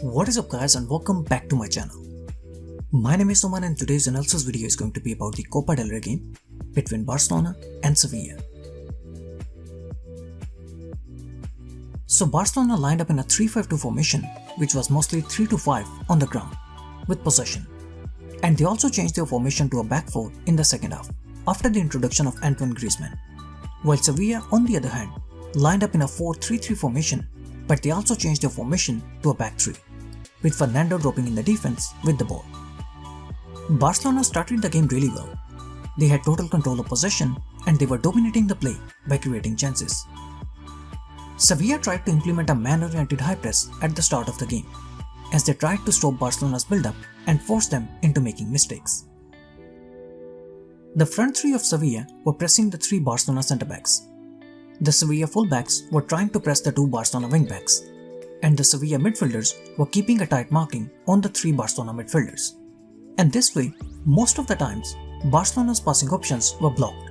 What is up guys, and welcome back to my channel. My name is Oman and today's analysis video is going to be about the Copa del Rey game between Barcelona and Sevilla. So Barcelona lined up in a 3-5-2 formation, which was mostly 3-5 on the ground with possession. And they also changed their formation to a back four in the second half after the introduction of Antoine Griezmann. While Sevilla, on the other hand, lined up in a 4-3-3 formation, but they also changed their formation to a back three, with Fernando dropping in the defense with the ball. Barcelona started the game really well. They had total control of possession and they were dominating the play by creating chances. Sevilla tried to implement a man-oriented high press at the start of the game, as they tried to stop Barcelona's build-up and force them into making mistakes. The front three of Sevilla were pressing the three Barcelona centre-backs. The Sevilla fullbacks were trying to press the two Barcelona wing-backs, and the Sevilla midfielders were keeping a tight marking on the three Barcelona midfielders. And this way, most of the times, Barcelona's passing options were blocked,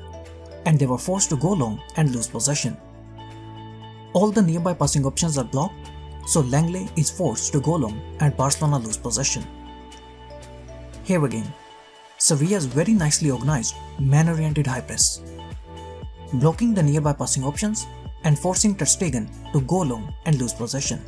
and they were forced to go long and lose possession. All the nearby passing options are blocked, so Langley is forced to go long and Barcelona lose possession. Here again, Sevilla's very nicely organized, man-oriented high press, blocking the nearby passing options and forcing Ter Stegen to go long and lose possession.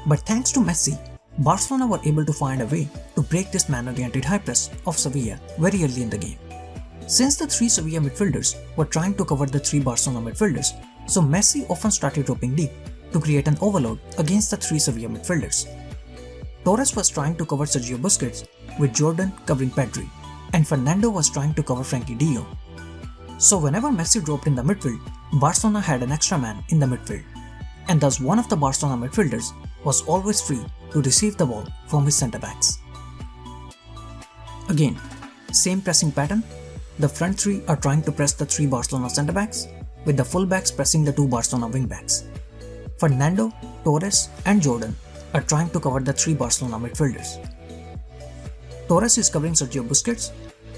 But thanks to Messi, Barcelona were able to find a way to break this man-oriented high press of Sevilla very early in the game. Since the three Sevilla midfielders were trying to cover the three Barcelona midfielders, so Messi often started dropping deep to create an overload against the three Sevilla midfielders. Torres was trying to cover Sergio Busquets, with Jordan covering Pedri, and Fernando was trying to cover Frenkie de Jong. So whenever Messi dropped in the midfield, Barcelona had an extra man in the midfield, and thus one of the Barcelona midfielders was always free to receive the ball from his centre-backs. Again, same pressing pattern. The front three are trying to press the three Barcelona centre-backs, with the full-backs pressing the two Barcelona wing-backs. Fernando, Torres and Jordan are trying to cover the three Barcelona midfielders. Torres is covering Sergio Busquets,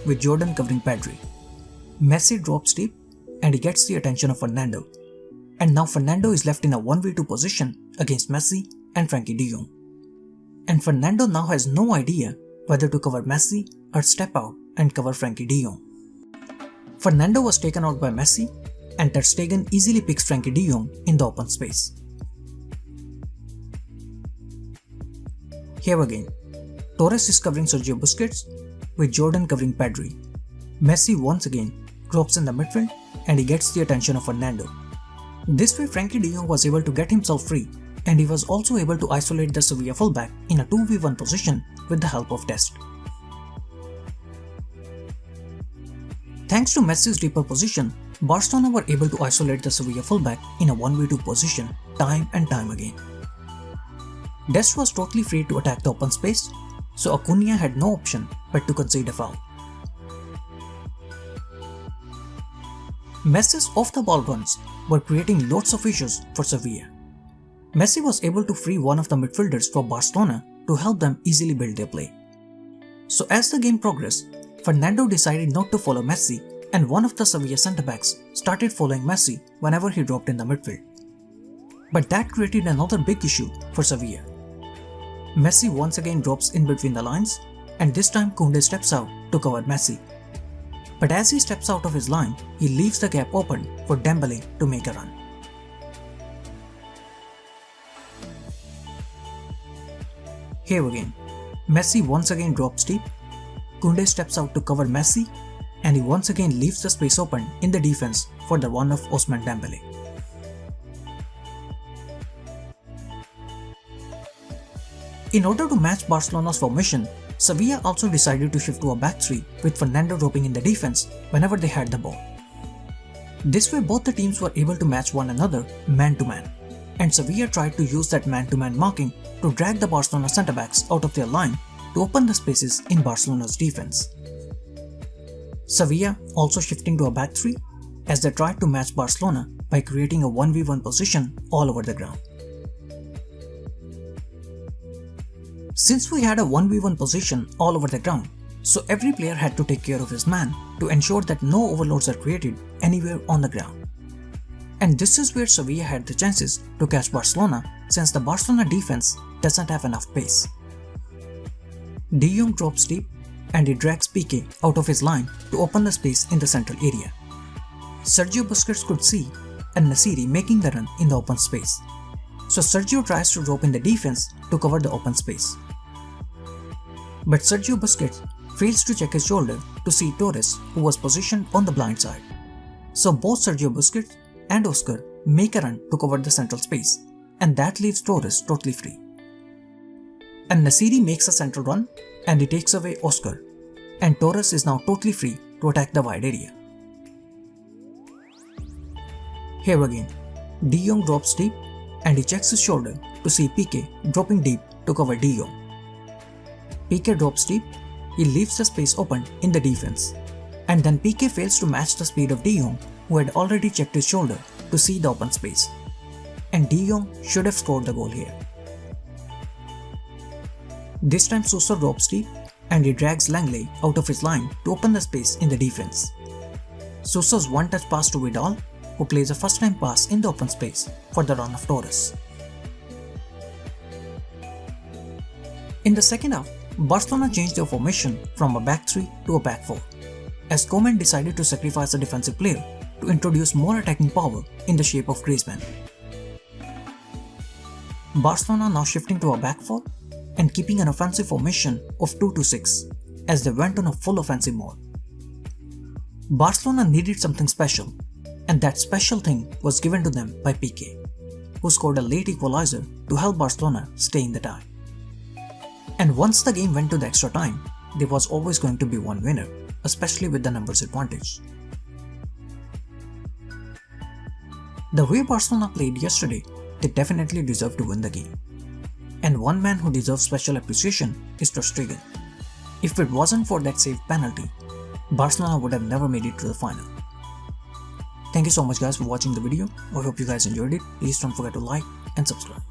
with Jordan covering Pedri. Messi drops deep and he gets the attention of Fernando. And now Fernando is left in a 1v2 position against Messi and Frenkie de Jong. And Fernando now has no idea whether to cover Messi or step out and cover Frenkie de Jong. Fernando was taken out by Messi, and Ter Stegen easily picks Frenkie de Jong in the open space. Here again, Torres is covering Sergio Busquets, with Jordan covering Pedri. Messi once again drops in the midfield and he gets the attention of Fernando. This way Frenkie de Jong was able to get himself free, and he was also able to isolate the Sevilla fullback in a 2v1 position with the help of Dest. Thanks to Messi's deeper position, Barcelona were able to isolate the Sevilla fullback in a 1v2 position time and time again. Dest was totally free to attack the open space, so Acuna had no option but to concede a foul. Messi's off-the-ball runs were creating lots of issues for Sevilla. Messi was able to free one of the midfielders for Barcelona to help them easily build their play. So as the game progressed, Fernando decided not to follow Messi, and one of the Sevilla centre-backs started following Messi whenever he dropped in the midfield. But that created another big issue for Sevilla. Messi once again drops in between the lines, and this time Koundé steps out to cover Messi. But as he steps out of his line, he leaves the gap open for Dembélé to make a run. Here again, Messi once again drops deep, Koundé steps out to cover Messi, and he once again leaves the space open in the defense for the run of Ousmane Dembélé. In order to match Barcelona's formation, Sevilla also decided to shift to a back three with Fernando dropping in the defense whenever they had the ball. This way both the teams were able to match one another man-to-man, and Sevilla tried to use that man-to-man marking to drag the Barcelona centre-backs out of their line to open the spaces in Barcelona's defense. Sevilla also shifting to a back three as they tried to match Barcelona by creating a 1v1 position all over the ground. Since we had a 1v1 position all over the ground, so every player had to take care of his man to ensure that no overloads are created anywhere on the ground. And this is where Sevilla had the chances to catch Barcelona since the Barcelona defense doesn't have enough pace. De Jong drops deep and he drags Piqué out of his line to open the space in the central area. Sergio Busquets could see Al-Nassiri making the run in the open space, so Sergio tries to drop in the defense to cover the open space. But Sergio Busquets fails to check his shoulder to see Torres, who was positioned on the blind side. So both Sergio Busquets and Oscar make a run to cover the central space, and that leaves Torres totally free. Al-Nassiri makes a central run and he takes away Oscar, and Torres is now totally free to attack the wide area. Here again, De Jong drops deep and he checks his shoulder to see Piqué dropping deep to cover De Jong. Piqué drops deep, he leaves the space open in the defense, and then Piqué fails to match the speed of De Jong, who had already checked his shoulder to see the open space, and De Jong should have scored the goal here. This time Sousa drops deep and he drags Langley out of his line to open the space in the defense. Sousa's one-touch pass to Vidal, who plays a first-time pass in the open space for the run of Torres. In the second half, Barcelona changed their formation from a back 3 to a back 4, as Koeman decided to sacrifice a defensive player to introduce more attacking power in the shape of Griezmann. Barcelona now shifting to a back 4 and keeping an offensive formation of 2-6 as they went on a full offensive mode. Barcelona needed something special, and that special thing was given to them by Piqué, who scored a late equalizer to help Barcelona stay in the tie. And once the game went to the extra time, there was always going to be one winner, especially with the numbers advantage. The way Barcelona played yesterday, they definitely deserve to win the game. And one man who deserves special appreciation is Ter Stegen. If it wasn't for that saved penalty, Barcelona would have never made it to the final. Thank you so much guys for watching the video. I hope you guys enjoyed it. Please don't forget to like and subscribe.